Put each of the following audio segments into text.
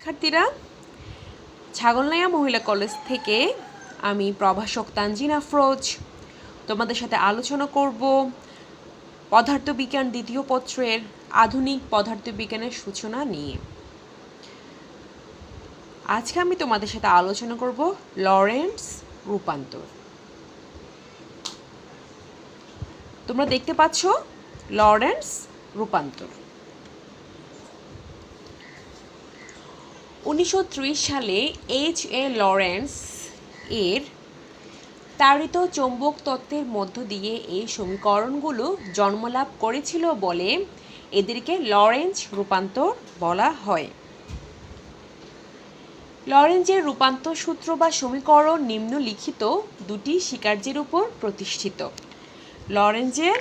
শিক্ষার্থীরা, ছাগলনাইয়া মহিলা কলেজ থেকে আমি প্রভাষক তানজিন আফরোজ তোমাদের সাথে আলোচনা করব পদার্থবিজ্ঞান দ্বিতীয় পত্রের আধুনিক পদার্থবিজ্ঞানের সূচনা নিয়ে। আজকে আমি তোমাদের সাথে আলোচনা করব লরেন্টজ রূপান্তর। তোমরা দেখতে পাচ্ছ লরেন্টজ রূপান্তর। 1930 সালে H.A. লরেন্টজ এর তাড়িত চৌম্বক তত্ত্বের মধ্য দিয়ে এই সমীকরণগুলো জন্মলাভ করেছিল বলে এদেরকে লরেন্টজ রূপান্তর বলা হয়। লরেন্টজের রূপান্তর সূত্র বা সমীকরণ নিম্নলিখিত দুটি স্বীকার্যের উপর প্রতিষ্ঠিত। লরেন্টজের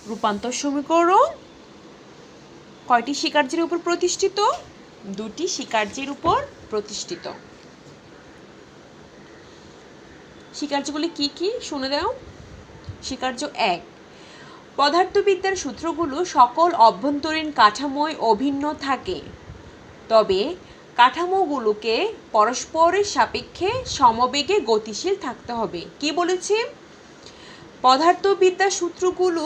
রূপান্তর সমীকরণ কয়টি স্বীকার্যের উপর প্রতিষ্ঠিত? দুটি স্বীকার্যের উপর প্রতিষ্ঠিত। স্বীকার্যগুলি কি কি শুনে দাও। স্বীকার্য 1, পদার্থবিদ্যার সূত্রগুলো সকল অভ্যন্তরীণ কাঠামোয় অভিন্ন থাকে, তবে কাঠামোগুলোকে পরস্পরের সাপেক্ষে সমবেগে গতিশীল থাকতে হবে। কি বলেছি? পদার্থবিদ্যার সূত্রগুলো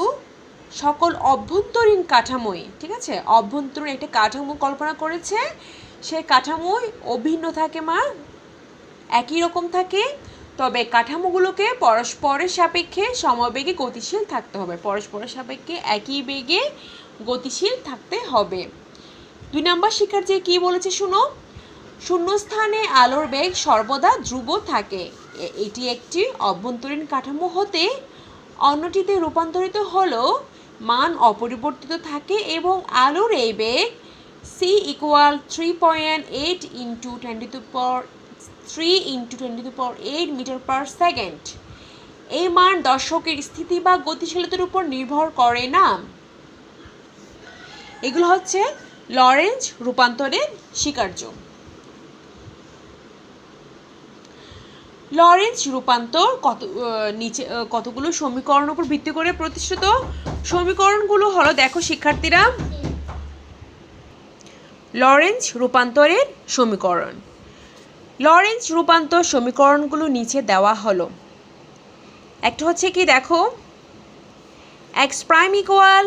সকল অভ্যন্তরীণ কাঠামোয়, ঠিক আছে, অভ্যন্তরীণ একটা কাঠামো কল্পনা করেছে, সে কাঠামোয় অভিন্ন থাকে, একই রকম থাকে, তবে কাঠামোগুলোকে পরস্পরের সাপেক্ষে সমবেগে গতিশীল থাকতে হবে। পরস্পরের সাপেক্ষে একই বেগে গতিশীল থাকতে হবে। 2 নম্বর স্বীকার্যে কি বলেছে শুনো। শূন্যস্থানে আলোর বেগ সর্বদা ধ্রুব থাকে। এটি একটি অভ্যন্তরীণ কাঠামো হতে অন্যটিতে রূপান্তরিত হলেও মান অপরিবর্তিত থাকে এবং আলোর এই বেগ c = 3.8 × 10⁻³ মিটার/সেকেন্ড। এই মান দর্শকের স্থিতি বা গতিশীলতার উপর নির্ভর করে না। এগুলো হচ্ছে লরেন্টজ রূপান্তরের স্বীকার্য। লরেন্টজ রূপান্তর কতগুলো সমীকরণের উপর ভিত্তি করে প্রতিষ্ঠিত। সমীকরণগুলো হলো, দেখো শিক্ষার্থীরা, লরেন্টজ রূপান্তরের সমীকরণ। লরেন্টজ রূপান্তর সমীকরণগুলো নিচে দেওয়া হলো। একটা হচ্ছে কি, দেখো, x prime equal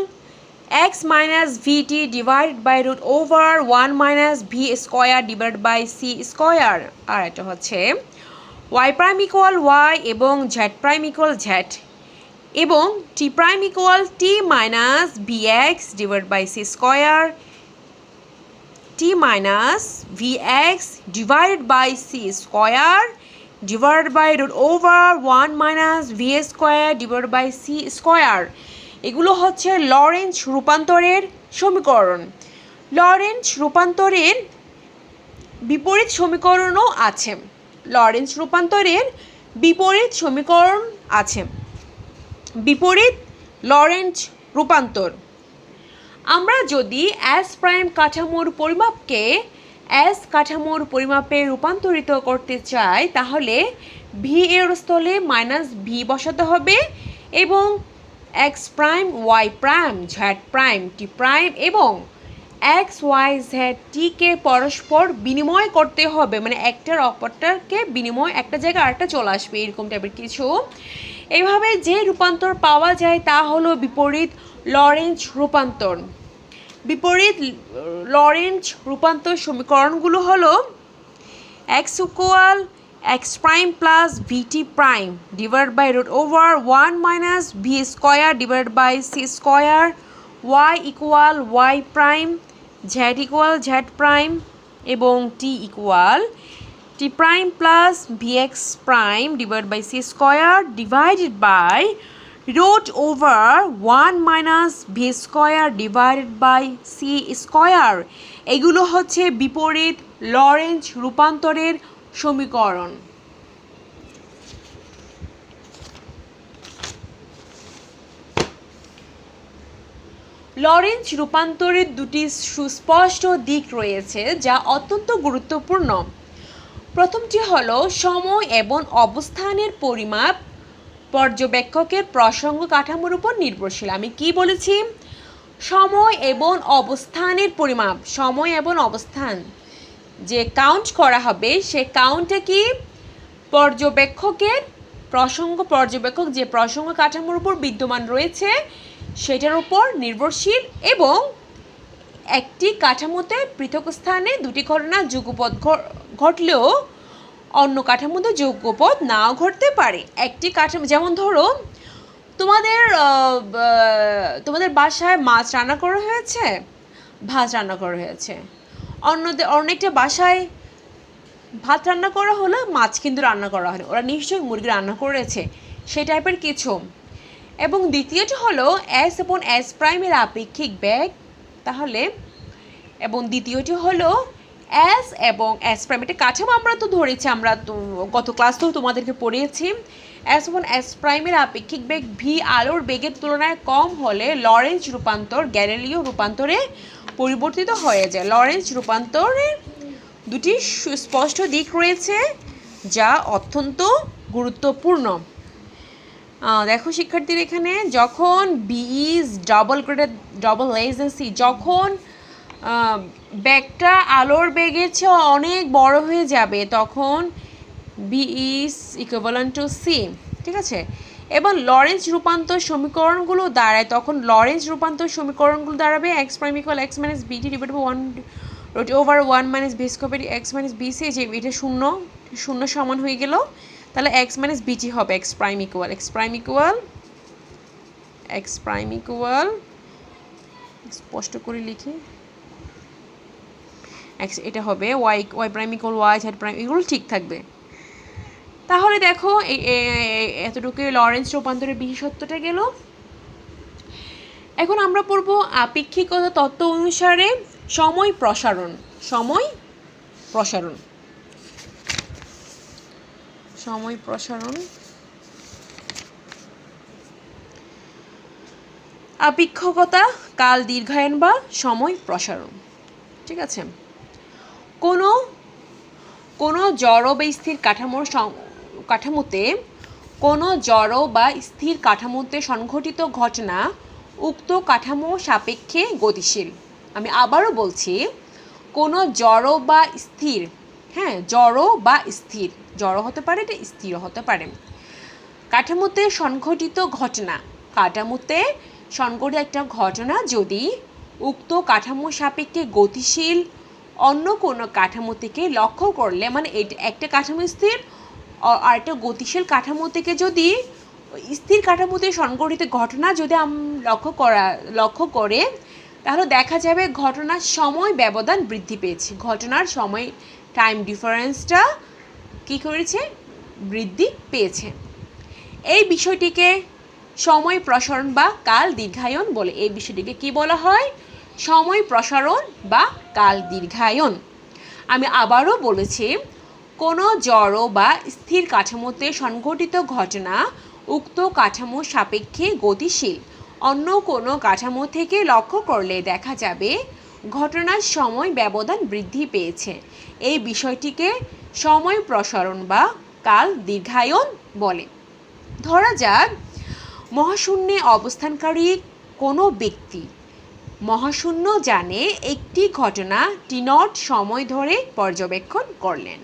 x minus vt divided by √1 minus v square divided by c square. আর এটা হচ্ছে y প্রাইম ইকুয়াল y এবং z প্রাইম ইকুয়াল z এবং t prime equal t minus vx divided by c square, t minus vx divided by c square divided by √1 minus v square divided by c square. এগুলো হচ্ছে Lorentz রূপান্তরের সমীকরণ। Lorentz রূপান্তরের বিপরীত সমীকরণও আছে। Lorentz রূপান্তরের বিপরীত সমীকরণ আছে। বিপরীত লরেন্টজ রূপান্তর। আমরা যদি S প্রাইম কাঠামোর পরিমাপকে S কাঠামোর পরিমাপে রূপান্তরিত করতে চাই, তাহলে v এর স্থলে মাইনাস v বসাতে হবে এবং x prime y prime z prime t prime এবং x y z t কে পরস্পর বিনিময় করতে হবে, মানে একটার অপরটাকে বিনিময়, একটা জায়গায় আরেকটা চলে আসবে, এরকম টাইপের কিছু। এইভাবে যে রূপান্তর পাওয়া যায় তা হলো বিপরীত লরেন্টজ রূপান্তর। বিপরীত লরেন্টজ রূপান্তর সমীকরণগুলো হলো x equal x prime plus vt prime divide by √1 minus v square divide by c square, y equal y prime, z equal z prime এবং t equal t prime plus vx prime divide by c square divided by √1 minus v square divided by c square. এগুলো হচ্ছে বিপরীত Lorentz রূপান্তরের সমীকরণ। Lorentz রূপান্তরের দুটি সুস্পষ্ট দিক রয়েছে যা অত্যন্ত গুরুত্বপূর্ণ। প্রথমটি হলো সময় এবং অবস্থানের পরিমাপ পর্যবেক্ষকের প্রসঙ্গ কাঠামোর উপর নির্ভরশীল। আমি কি বলেছি? সময় এবং অবস্থানের পরিমাপ, সময় এবং অবস্থান যে কাউন্ট করা হবে সে কাউন্টটা কি পর্যবেক্ষকের পর্যবেক্ষক যে প্রসঙ্গ কাঠামোর উপর বিদ্যমান রয়েছে সেটার উপর নির্ভরশীল এবং একটি কাঠামোতে পৃথক স্থানে দুটি ঘটনা যুগপৎ ঘটলেও অন্য কাঠামোতে যুগপৎ নাও ঘটতে পারে। একটি কাঠামো যেমন ধরো তোমাদের বাসায় মাছ রান্না করা হয়েছে, ভাত রান্না করা হয়েছে, অনেকটা বাসায় ভাত রান্না করা হলো, মাছ কিন্তু রান্না করা হলো, ওরা নিশ্চয়ই মুরগি রান্না করেছে, সেই টাইপের কিছু। এবং দ্বিতীয়টি হলো এস এবং এস প্রাইমের আপেক্ষিক বেগ, তাহলে এবং দ্বিতীয়টি হলো এস এবং এস প্রাইম, এটা কাঠামো আমরা তো ধরেছি, আমরা তো গত ক্লাসেও তোমাদেরকে পড়িয়েছি। এস এবং এস প্রাইমের আপেক্ষিক বেগ ভি আলোর বেগের তুলনায় কম হলে লরেঞ্জ রূপান্তর গ্যালিলিও রূপান্তরে পরিবর্তিত হয়ে যায়। লরেঞ্জ রূপান্তরের দুটি সুস্পষ্ট দিক রয়েছে যা অত্যন্ত গুরুত্বপূর্ণ। দেখো শিক্ষার্থীর এখানে যখন v is double less than c, যখন বেগটা আলোর বেগের চেয়ে অনেক বড় হয়ে যাবে তখন v is equivalent to c, ঠিক আছে। এবং লরেঞ্জ রূপান্তর সমীকরণগুলো দাঁড়ায়, তখন লরেঞ্জ রূপান্তর সমীকরণগুলো দাঁড়াবে x prime equal x minus vt divided by 1/1 minus v square x minus বিসি, যে এটা শূন্য সমান হয়ে গেল, তাহলে এক্স মাইনাস বিটি হবে এক্স প্রাইম ইকুয়াল স্পষ্ট করে লিখি এক্স, এটা হবে y prime equal y z prime, এগুলো ঠিক থাকবে। তাহলে দেখো এতটুকু লরেঞ্জ রূপান্তরের বিশেষত্বটা গেল। এখন আমরা পড়ব আপেক্ষিকতা তত্ত্ব অনুসারে সময় প্রসারণ। আপেক্ষিকতা কাল দীর্ঘায়ন বা সময় প্রসারণ, ঠিক আছে। কোনো জড় বা স্থির কাঠামোতে সংঘটিত ঘটনা উক্ত কাঠামো সাপেক্ষে গতিশীল। আমি আবারও বলছি, কোনো জড় বা স্থির, জড় হতে পারে, এটা স্থির হতে পারে, কাঠামোতে সংঘটিত একটা ঘটনা যদি উক্ত কাঠামো সাপেক্ষে গতিশীল অন্য কোনো কাঠামো থেকে লক্ষ্য করলে, মানে একটা কাঠামো স্থির আর একটা গতিশীল কাঠামো থেকে যদি স্থির কাঠামোতে সংঘটিত ঘটনা যদি লক্ষ্য করে তাহলে দেখা যাবে ঘটনার সময় ব্যবধান বৃদ্ধি পেয়েছে, ঘটনার সময় টাইম ডিফারেন্সটা কী করেছে, বৃদ্ধি পেয়েছে। এই বিষয়টিকে সময় প্রসারণ বা কাল দীর্ঘায়ন বলে। এই বিষয়টিকে কি বলা হয়, সময় প্রসারণ বা কাল দীর্ঘায়ন। আমি আবারও বলেছি, কোনো জড় বা স্থির কাঠামোতে সংঘটিত ঘটনা উক্ত কাঠামো সাপেক্ষে গতিশীল অন্য কোনো কাঠামো থেকে লক্ষ্য করলে দেখা যাবে ঘটনার সময় ব্যবধান বৃদ্ধি পেয়েছে। এই বিষয়টিকে সময় প্রসারণ বা কাল দীর্ঘায়ন বলে। ধরা যাক মহাশূন্যে অবস্থানকারী কোনো ব্যক্তি মহাশূন্য যানে একটি ঘটনা টি0 সময় ধরে পর্যবেক্ষণ করলেন।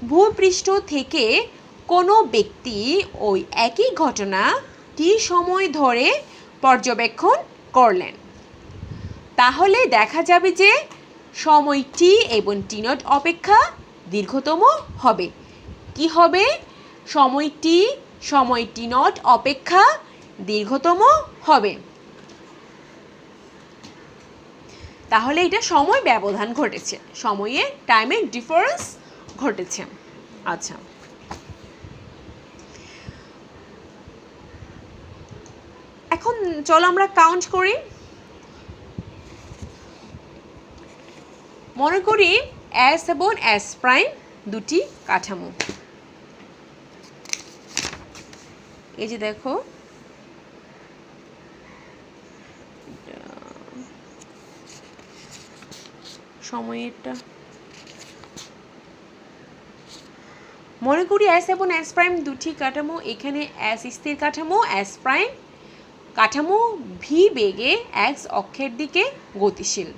ভূপৃষ্ঠ থেকে কোনো ব্যক্তি ওই একই ঘটনা টি সময় ধরে পর্যবেক্ষণ করলেন, তাহলে দেখা যাবে যে সময় টি এবং টি0 অপেক্ষা দীর্ঘতম হবে। কি হবে, সময় টি0 অপেক্ষা দীর্ঘতম হবে। তাহলে এটা সময় ব্যবধান ঘটেছে, সময়ের টাইমের ডিফারেন্স ঘটেছে। আচ্ছা, এখন চলো আমরা কাউন্ট করি। মনে করি এস এবং এস প্রাইম দুটি কাঠামো। এই যে দেখো সময়েরটা, মনে করি এস এবং এস প্রাইম দুটি কাঠামো। এখানে এস স্থির কাঠামো, এস প্রাইম কাঠামো ভি বেগে এক্স অক্ষের দিকে গতিশীল,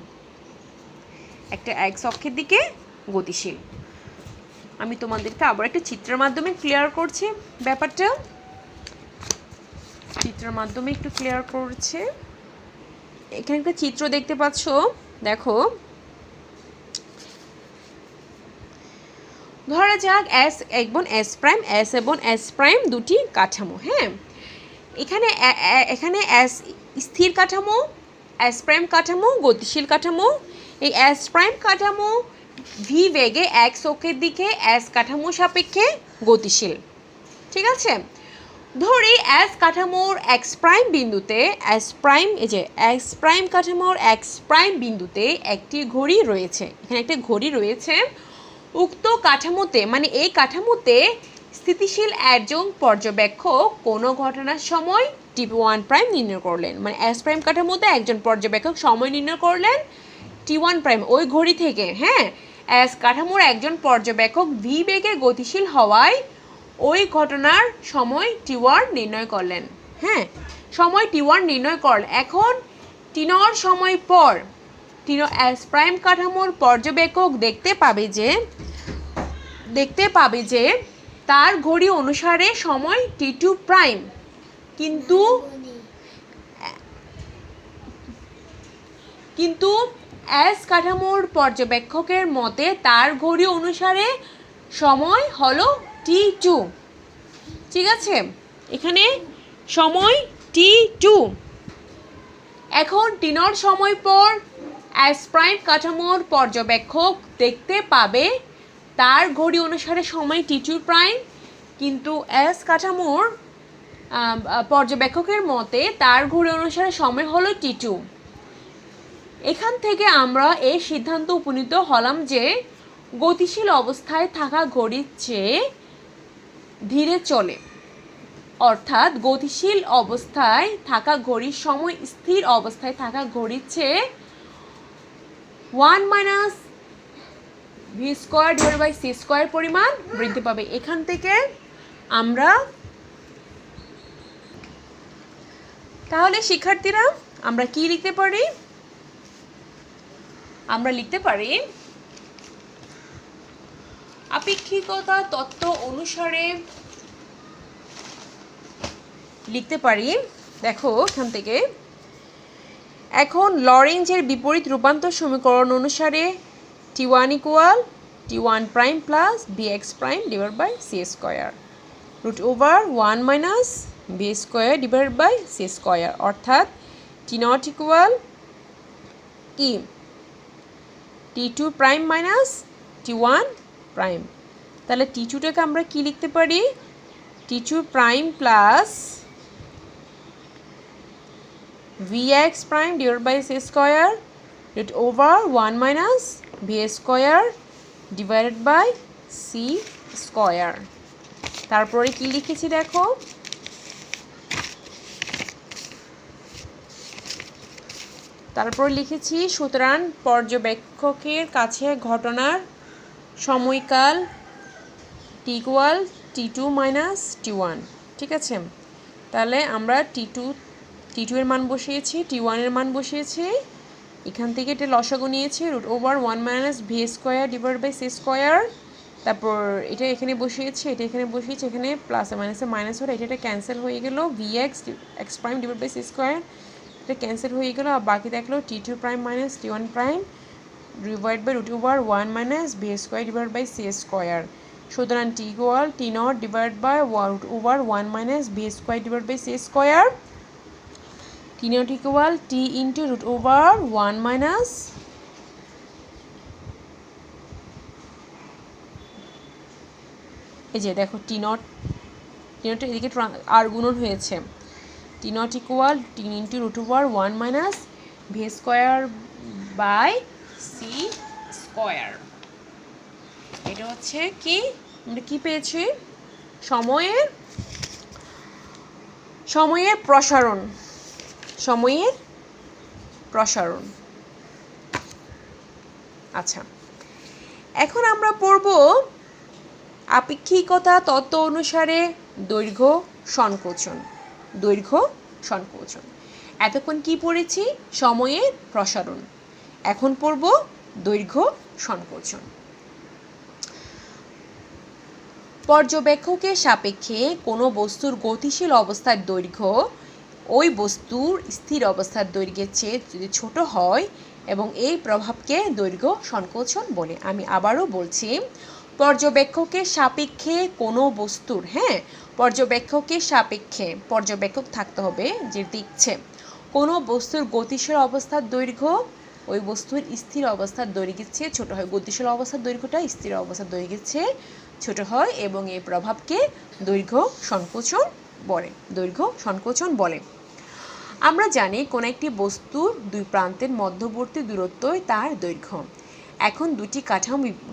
একটা এক্স অক্ষের দিকে গতিশীল। আমি তোমাদেরকে আবার একটা চিত্রের মাধ্যমে ক্লিয়ার করছি ব্যাপারটা, চিত্রের মাধ্যমে একটু ক্লিয়ার করছে। এখানে একটা চিত্র দেখতে পাচ্ছ, দেখো ধরা যাক এস এবং এস প্রাইম দুটি কাঠামো। হ্যাঁ, এখানে এস স্থির কাঠামো, এস প্রাইম কাঠামো গতিশীল কাঠামো। এই এস প্রাইম কাঠামো ভি বেগে এক্স অক্ষের দিকে এস কাঠামো সাপেক্ষে গতিশীল। ঠিক আছে, ধরি এস কাঠামোর এক্স প্রাইম বিন্দুতে এক্স প্রাইম কাঠামোর এক্স প্রাইম বিন্দুতে একটি ঘড়ি রয়েছে। এখানে একটা ঘড়ি রয়েছে। উক্ত কাঠামোতে মানে এই কাঠামোতে স্থিতিশীল একজন পর্যবেক্ষক কোনো ঘটনার সময় T1 প্রাইম নির্ণয় করলেন। মানে এস প্রাইম কাঠামোতে একজন পর্যবেক্ষক সময় নির্ণয় করলেন T1 প্রাইম ওই ঘড়ি থেকে। হ্যাঁ, এস কাঠামোর একজন পর্যবেক্ষক ভি বেগে গতিশীল হওয়ায় ওই ঘটনার সময় T1 নির্ণয় করলেন। হ্যাঁ, সময় T1 নির্ণয় করলেন। এখন T0 সময় পর এস প্রাইম কাঠামোর পর্যবেক্ষক দেখতে পাবে যে তার ঘড়ি অনুসারে সময় T2 প্রাইম, কিন্তু এস কাঠামোর পর্যবেক্ষকের মতে তার ঘড়ি অনুসারে সময় হলো T2। ঠিক আছে, এখানে সময় T2। এখন T0 সময় পর এস প্রাইম কাঠামোর পর্যবেক্ষক দেখতে পাবে তার ঘড়ি অনুসারে সময় T2 প্রাইম, কিন্তু এস কাঠামোর পর্যবেক্ষকের মতে তার ঘড়ি অনুসারে সময় হলো T2। এখান থেকে আমরা এই সিদ্ধান্ত উপনীত হলাম যে গতিশীল অবস্থায় থাকা ঘড়ির চেয়ে ধীরে চলে, অর্থাৎ গতিশীল অবস্থায় থাকা ঘড়ির সময় স্থির অবস্থায় থাকা ঘড়ির চেয়ে 1 - v²/c² পরিমাণ বৃদ্ধি পাবে। এখান থেকে আমরা তাহলে শিক্ষার্থীরা আমরা কি লিখতে পারি? আমরা লিখতে পারি আপেক্ষিকতা তত্ত্ব অনুসারে লিখতে পারি। দেখো এখান থেকে এখন লরেঞ্জের বিপরীত রূপান্তর সমীকরণ অনুসারে T1 = T1 prime plus Bx prime divide by c² √1 - b² divide by c², অর্থাৎ T0 = কি T2 prime minus T1 prime. তাহলে T2টাকে আমরা কি লিখতে পারি? T2 prime plus Vx prime divide by c² √1 - b² divided by c²। তারপরে কি লিখেছি দেখো, তারপর লিখেছি সুতরাং পর্যবেক্ষকের কাছে ঘটনার সময়কাল T = T2 - T1। ঠিক আছে, তাহলে আমরা T2 এর মান বসিয়েছি, T1 এর মান বসিয়েছি, এখান থেকে এটা লসাগু নিয়েছি √1 - v² ডিভাইড বাই c²। তারপর এটা এখানে বসিয়েছি, এটা এখানে বসিয়েছি, এখানে প্লাসে মাইনাসে মাইনাস হলে এটা ক্যান্সেল হয়ে গেল, Vx x prime divide by c², এটা ক্যান্সেল হয়ে গেল। আর বাকি থাকলো T2 prime minus T1 prime divide by √1 - b² divide by c²। সুতরাং T = T0 divide by √1 - b² divide by c²। T0 = T × √1 এই যে দেখো T0 এদিকে আর গুণন হয়েছে। T0 = T × √1 - v² by c²। এটা হচ্ছে কি আমরা কি পেয়েছি? সময়ের প্রসারণ। আচ্ছা, এখন আমরা পড়ব আপেক্ষিকতা তত্ত্ব অনুসারে দৈর্ঘ্য সংকোচন। এতক্ষণ কি পড়েছি? সময়ের প্রসারণ। এখন পড়ব দৈর্ঘ্য সংকোচন। পর্যবেক্ষকের সাপেক্ষে কোনো বস্তুর গতিশীল অবস্থার দৈর্ঘ্য ওই বস্তুর স্থির অবস্থার দৈর্ঘ্যের চেয়ে যদি ছোট হয় এবং এই প্রভাবকে দৈর্ঘ্য সংকোচন বলে। আমি আবারও বলছি, পর্যবেক্ষকের সাপেক্ষে কোনো বস্তুর পর্যবেক্ষকের সাপেক্ষে পর্যবেক্ষক থাকতে হবে যে দেখছে কোনো বস্তুর গতিশীল অবস্থার দৈর্ঘ্য ওই বস্তুর স্থির অবস্থার দৈর্ঘ্যের চেয়ে ছোট হয়। গতিশীল অবস্থার দৈর্ঘ্যটা স্থির অবস্থার দৈর্ঘ্যের চেয়ে ছোট হয় এবং এই প্রভাবকে দৈর্ঘ্য সংকোচন বলে। আমরা জানি কোন একটি বস্তুর দুই প্রান্তের মধ্যবর্তী দূরত্বই তার দৈর্ঘ্য। এখন দুটি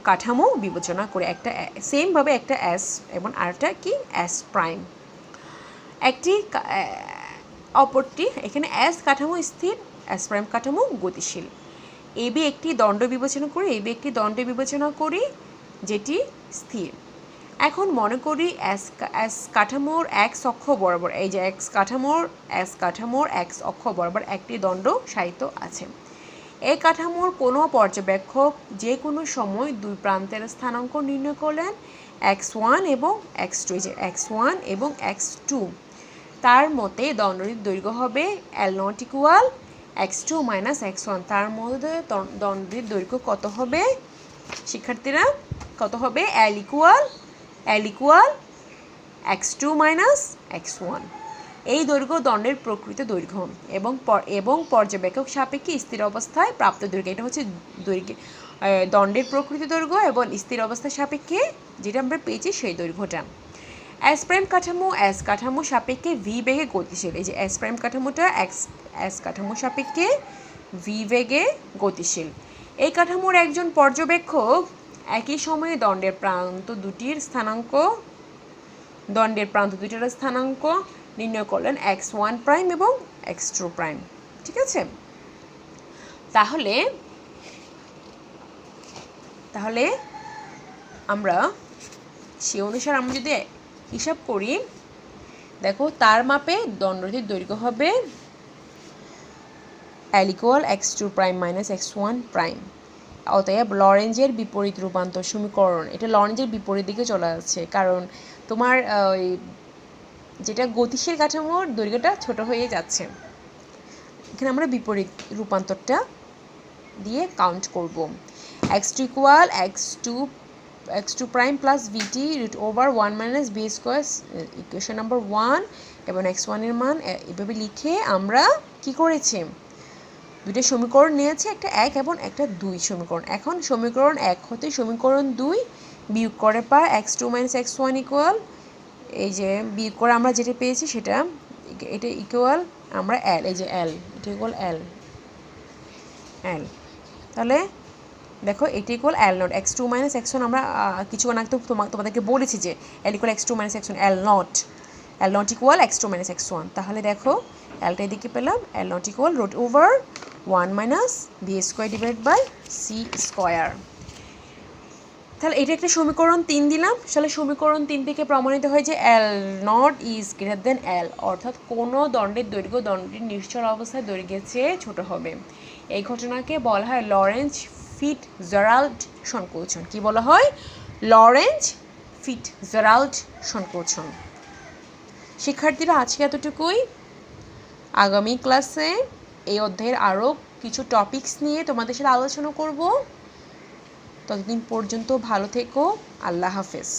কাঠামো বিবেচনা করে, একটা সেম ভাবে একটা এস এবং আরেকটা কি এস প্রাইম। অপরটি এখানে এস কাঠামো স্থির, এস প্রাইম কাঠামো গতিশীল। এবি একটি দণ্ড বিবেচনা করি যেটি স্থির। এখন মনে করি এস কাঠামোর এক্স অক্ষ বরাবর, এই যে এস কাঠামোর এক্স অক্ষ বরাবর একটি দণ্ড শায়িত আছে। এই কাঠামোর কোনো পর্যবেক্ষক যে কোনো সময় দুই প্রান্তের স্থানাঙ্ক নির্ণয় করলেন x1 এবং x2, যে x1 এবং x2, তার মতে দণ্ডটির দৈর্ঘ্য হবে L0 = x2 - x1। তার মধ্যে দণ্ডটির দৈর্ঘ্য কত হবে শিক্ষার্থীরা? কত হবে? L = x2 - x1। এই দৈর্ঘ্য দণ্ডের প্রকৃত দৈর্ঘ্য এবং পর্যবেক্ষক সাপেক্ষে স্থির অবস্থায় প্রাপ্ত দৈর্ঘ্য। এটা হচ্ছে দণ্ডের প্রকৃত দৈর্ঘ্য এবং স্থির অবস্থার সাপেক্ষে যেটা আমরা পেয়েছি সেই দৈর্ঘ্যটা। এস প্রাইম কাঠামো সাপেক্ষে ভি বেগে গতিশীল। এই যে এস প্রাইম কাঠামোটা এস কাঠামো সাপেক্ষে ভি বেগে গতিশীল। এই কাঠামোর একজন পর্যবেক্ষক একই সময়ে দণ্ডের প্রান্ত দুটির স্থানাঙ্ক নির্ণয় করলেন x1 প্রাইম এবং x2 প্রাইম। ঠিক আছে, তাহলে আমরা সে অনুসারে আমরা যদি হিসাব করি, দেখো তার মাপে দণ্ডটির দৈর্ঘ্য হবে L = x2 prime - x1 prime. অতএব লরেঞ্জের বিপরীত রূপান্তর সমীকরণ, এটা লরেঞ্জের বিপরীত দিকে চলে যাচ্ছে, কারণ তোমার যেটা গতিশীল কাঠামোর দৈর্ঘ্যটা ছোট হয়ে যাচ্ছে। এখানে আমরা বিপরীত রূপান্তরটা দিয়ে কাউন্ট করব। x2 = x2 prime plus vt √1 - b², equation number 1, এবং x1 এর মান এভাবে লিখে আমরা কি করেছি, দুটো সমীকরণ নিয়েছি, একটা 1 এবং একটা 2 সমীকরণ। এখন সমীকরণ 1 হতে সমীকরণ 2 বিয়োগ করে পাই x2 - x1 = এই যে বিয়োগ করে আমরা যেটা পেয়েছি সেটা, এটা ইকুয়াল আমরা L, এই যে L, এটা ইকুয়াল L। তাহলে দেখো এটা ইকুয়াল L0 x2 - x1। আমরা কিছুক্ষণ আগে তোমাদেরকে বলেছি যে L = x2 - x1, L0 = x2 - x1। তাহলে দেখো Lটা এদিকে পেলাম, L0 = √1 - b² / c²। তাহলে এটা একটা সমীকরণ 3 দিলাম। তাহলে সমীকরণ 3 থেকে প্রমাণিত হয় যে L0 > L, অর্থাৎ কোনো দণ্ডের দৈর্ঘ্য দণ্ডটির নিশ্চল অবস্থায় দৈর্ঘ্যের চেয়ে ছোট হবে। এই ঘটনাকে বলা হয় লরেঞ্জ ফিটজেরাল্ড সংকোচন। কি বলা হয়? লরেঞ্জ ফিটজেরাল্ড সংকোচন। শিক্ষার্থীরা, আজকে এতটুকুই। আগামী ক্লাসে এই অধ্যায়ের আরও কিছু টপিকস নিয়ে তোমাদের সাথে আলোচনা করব। ততদিন পর্যন্ত ভালো থেকো। আল্লাহ হাফেজ।